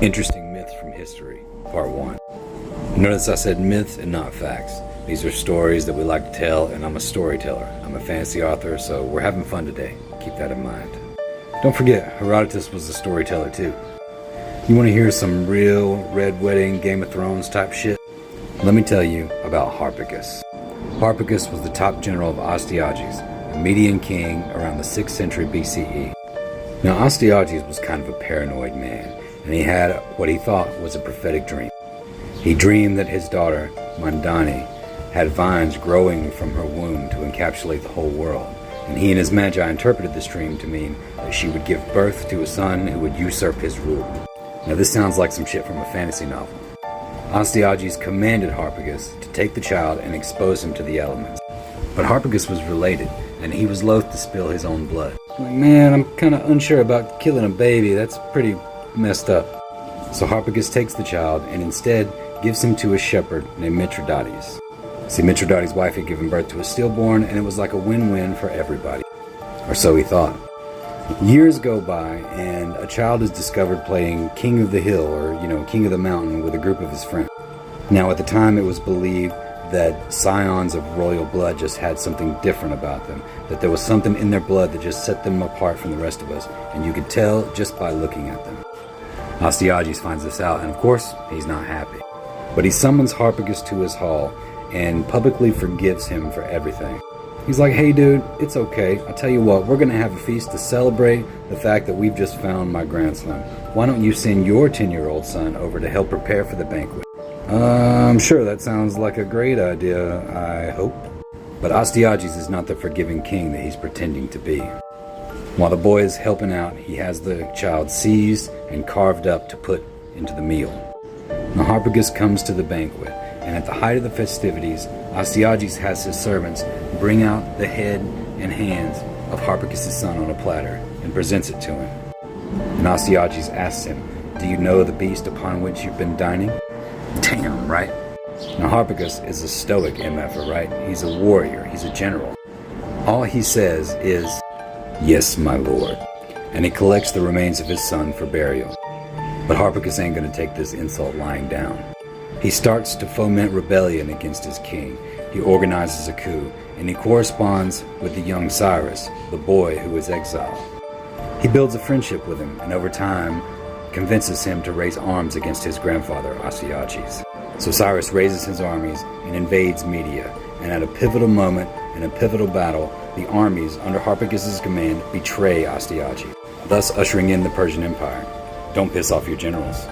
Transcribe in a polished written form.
Interesting myths from history, part 1. Notice I said myths and not facts. These are stories that we like to tell, and I'm a storyteller. I'm a fantasy author, so we're having fun today. Keep that in mind. Don't forget, Herodotus was a storyteller too. You want to hear some real Red Wedding, Game of Thrones type shit? Let me tell you about Harpagus. Harpagus was the top general of Aseages, a Median king around the 6th century BCE. Now Aseages was kind of a paranoid man, and he had what he thought was a prophetic dream. He dreamed that his daughter, Dottie, had vines growing from her womb to encapsulate the whole world, and he and his magi interpreted this dream to mean that she would give birth to a son who would usurp his rule. Now this sounds like some shit from a fantasy novel. Aseages commanded Harpagus to take the child and expose him to the elements. But Harpagus was related, and he was loath to spill his own blood. Like, man, I'm kind of unsure about killing a baby. That's pretty messed up. So Harpagus takes the child and instead gives him to a shepherd named Herodotus. See, Herodotus' wife had given birth to a stillborn, and it was like a win-win for everybody. Or so he thought. Years go by, and a child is discovered playing King of the Hill, or, King of the Mountain, with a group of his friends. Now, at the time, it was believed that scions of royal blood just had something different about them, that there was something in their blood that just set them apart from the rest of us, and you could tell just by looking at them. Aseages finds this out, and of course, he's not happy. But he summons Harpagus to his hall, and publicly forgives him for everything. He's like, hey dude, it's okay. I'll tell you what, we're gonna have a feast to celebrate the fact that we've just found my grandson. Why don't you send your 10-year-old son over to help prepare for the banquet? I'm sure that sounds like a great idea, I hope. But Aseages is not the forgiving king that he's pretending to be. While the boy is helping out, he has the child seized and carved up to put into the meal. Now Harpagus comes to the banquet, and at the height of the festivities, Aseages has his servants bring out the head and hands of Harpagus' son on a platter and presents it to him. And Aseages asks him, do you know the beast upon which you've been dining? Damn, right? Now Harpagus is a stoic MFer, right? He's a warrior, he's a general. All he says is, yes, my lord. And he collects the remains of his son for burial. But Harpagus ain't gonna take this insult lying down. He starts to foment rebellion against his king. He organizes a coup, and he corresponds with the young Cyrus, the boy who is exiled. He builds a friendship with him, and over time, convinces him to raise arms against his grandfather, Aseages. So Cyrus raises his armies and invades Media, and at a pivotal moment, in a pivotal battle, the armies under Harpagus' command betray Aseages, thus ushering in the Persian Empire. Don't piss off your generals.